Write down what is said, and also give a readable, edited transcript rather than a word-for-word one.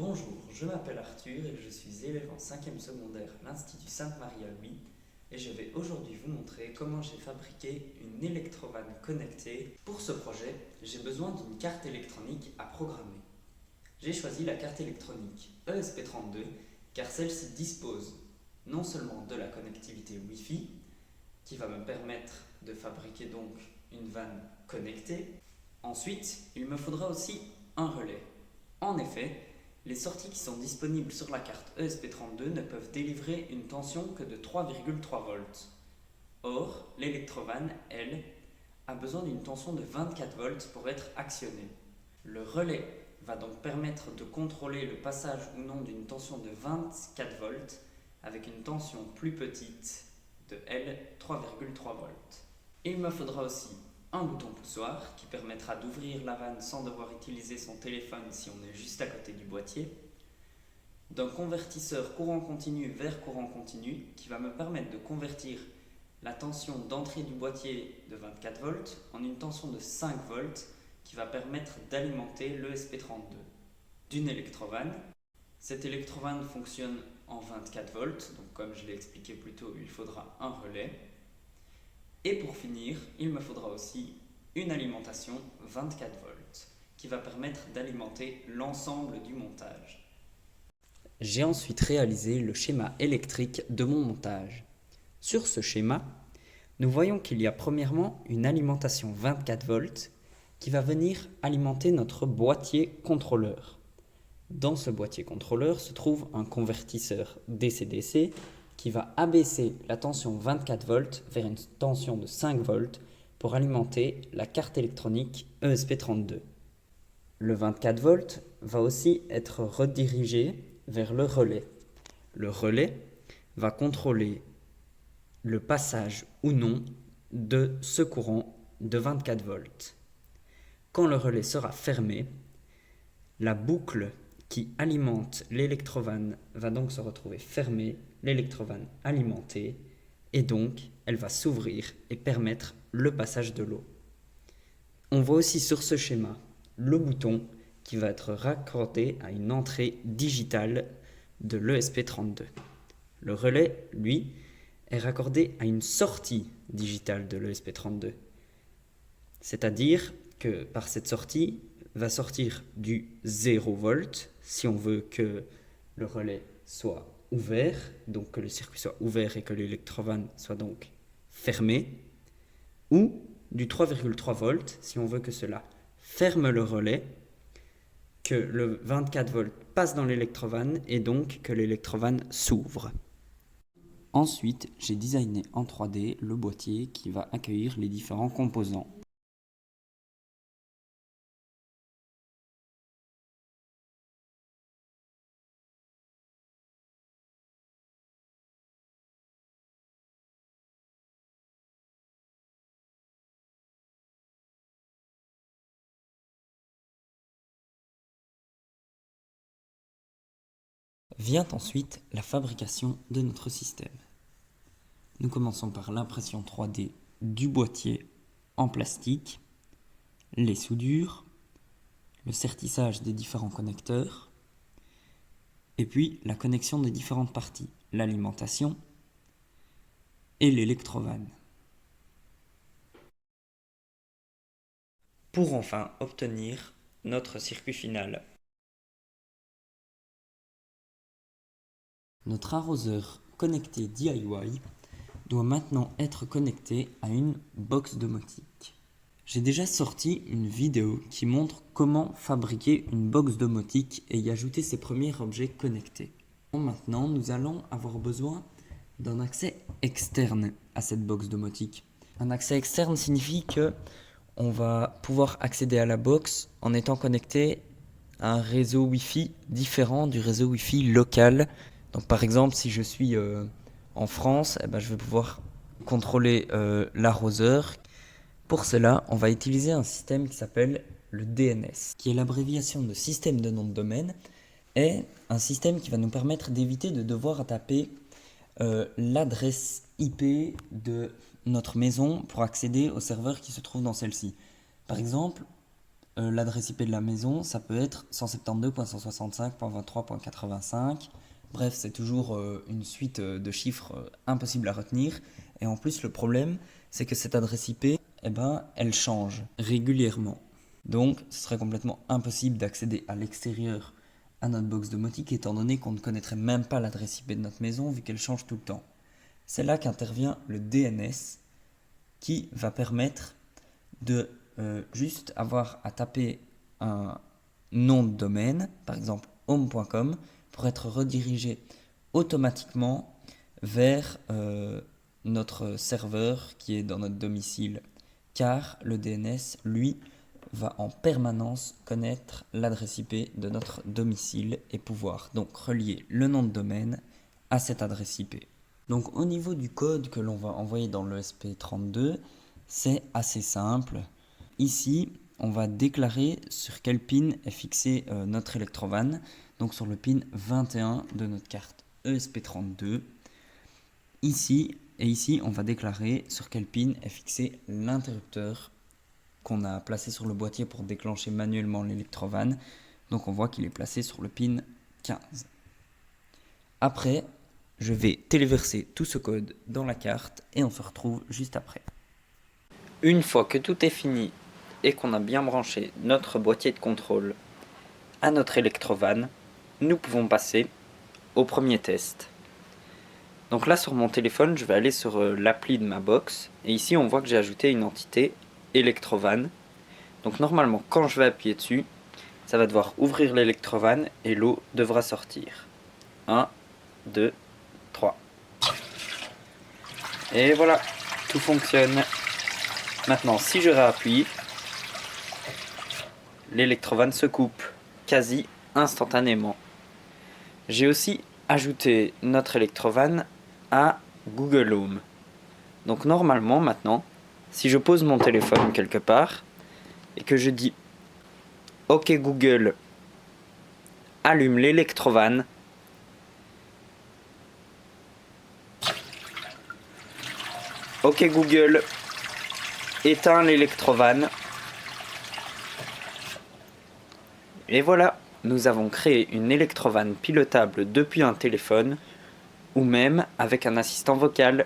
Bonjour, je m'appelle Arthur et je suis élève en 5e secondaire à l'Institut Sainte-Marie à Huy et je vais aujourd'hui vous montrer comment j'ai fabriqué une électrovanne connectée. Pour ce projet, j'ai besoin d'une carte électronique à programmer. J'ai choisi la carte électronique ESP32 car celle-ci dispose non seulement de la connectivité Wi-Fi qui va me permettre de fabriquer donc une vanne connectée. Ensuite, il me faudra aussi un relais. En effet, les sorties qui sont disponibles sur la carte ESP32 ne peuvent délivrer une tension que de 3,3 volts. Or, l'électrovanne, elle, a besoin d'une tension de 24 volts pour être actionnée. Le relais va donc permettre de contrôler le passage ou non d'une tension de 24 volts avec une tension plus petite de L 3,3 volts. Il me faudra aussi un bouton poussoir qui permettra d'ouvrir la vanne sans devoir utiliser son téléphone si on est juste à côté du boîtier, d'un convertisseur courant continu vers courant continu qui va me permettre de convertir la tension d'entrée du boîtier de 24 volts en une tension de 5 volts qui va permettre d'alimenter le SP32. D'une électrovanne. Cette électrovanne fonctionne en 24 volts, donc comme je l'ai expliqué plus tôt, il faudra un relais. Et pour finir, il me faudra aussi une alimentation 24 volts qui va permettre d'alimenter l'ensemble du montage. J'ai ensuite réalisé le schéma électrique de mon montage. Sur ce schéma, nous voyons qu'il y a premièrement une alimentation 24 volts qui va venir alimenter notre boîtier contrôleur. Dans ce boîtier contrôleur se trouve un convertisseur DC-DC qui va abaisser la tension 24 volts vers une tension de 5 volts pour alimenter la carte électronique ESP32. Le 24 volts va aussi être redirigé vers le relais. Le relais va contrôler le passage ou non de ce courant de 24 volts. Quand le relais sera fermé, la boucle qui alimente l'électrovanne va donc se retrouver fermée, l'électrovanne alimentée, et donc elle va s'ouvrir et permettre le passage de l'eau. On voit aussi sur ce schéma le bouton qui va être raccordé à une entrée digitale de l'ESP32. Le relais, lui, est raccordé à une sortie digitale de l'ESP32. C'est-à-dire que par cette sortie va sortir du 0 volt si on veut que le relais soit ouvert, donc que le circuit soit ouvert et que l'électrovanne soit donc fermée, ou du 3,3 volts si on veut que cela ferme le relais, que le 24 volts passe dans l'électrovanne et donc que l'électrovanne s'ouvre. Ensuite, j'ai designé en 3D le boîtier qui va accueillir les différents composants. Vient ensuite la fabrication de notre système. Nous commençons par l'impression 3D du boîtier en plastique, les soudures, le sertissage des différents connecteurs, et puis la connexion des différentes parties, l'alimentation et l'électrovanne. Pour enfin obtenir notre circuit final. Notre arroseur connecté DIY doit maintenant être connecté à une box domotique. J'ai déjà sorti une vidéo qui montre comment fabriquer une box domotique et y ajouter ses premiers objets connectés. Maintenant, nous allons avoir besoin d'un accès externe à cette box domotique. Un accès externe signifie que on va pouvoir accéder à la box en étant connecté à un réseau Wi-Fi différent du réseau Wi-Fi local. Donc par exemple, si je suis en France, je vais pouvoir contrôler l'arroseur. Pour cela, on va utiliser un système qui s'appelle le DNS, qui est l'abréviation de système de nom de domaine, et un système qui va nous permettre d'éviter de devoir taper l'adresse IP de notre maison pour accéder au serveur qui se trouve dans celle-ci. Par exemple, l'adresse IP de la maison, ça peut être 172.165.23.85. Bref, c'est toujours une suite de chiffres impossible à retenir. Et en plus, le problème, c'est que cette adresse IP, eh ben, elle change régulièrement. Donc, ce serait complètement impossible d'accéder à l'extérieur à notre box domotique, étant donné qu'on ne connaîtrait même pas l'adresse IP de notre maison, vu qu'elle change tout le temps. C'est là qu'intervient le DNS, qui va permettre de juste avoir à taper un nom de domaine, par exemple home.com, pour être redirigé automatiquement vers notre serveur qui est dans notre domicile. Car le DNS, lui, va en permanence connaître l'adresse IP de notre domicile et pouvoir donc relier le nom de domaine à cette adresse IP. Donc au niveau du code que l'on va envoyer dans l'ESP32, c'est assez simple. Ici, on va déclarer sur quel pin est fixé notre Electrovan, donc sur le pin 21 de notre carte ESP32. Ici, on va déclarer sur quel pin est fixé l'interrupteur qu'on a placé sur le boîtier pour déclencher manuellement l'Electrovan. Donc on voit qu'il est placé sur le pin 15. Après, je vais téléverser tout ce code dans la carte et on se retrouve juste après. Une fois que tout est fini et qu'on a bien branché notre boîtier de contrôle à notre Electrovan, nous pouvons passer au premier test. Donc là sur mon téléphone, je vais aller sur l'appli de ma box et ici on voit que j'ai ajouté une entité Electrovan. Donc normalement quand je vais appuyer dessus, ça va devoir ouvrir l'Electrovan et l'eau devra sortir. 1, 2, 3. Et voilà, tout fonctionne. Maintenant si je réappuie, l'Electrovan se coupe quasi instantanément. J'ai aussi ajouté notre Electrovan à Google Home. Donc normalement maintenant, si je pose mon téléphone quelque part et que je dis OK Google, allume l'Electrovan, OK Google, éteins l'Electrovan. Et voilà, nous avons créé une Electrovan pilotable depuis un téléphone ou même avec un assistant vocal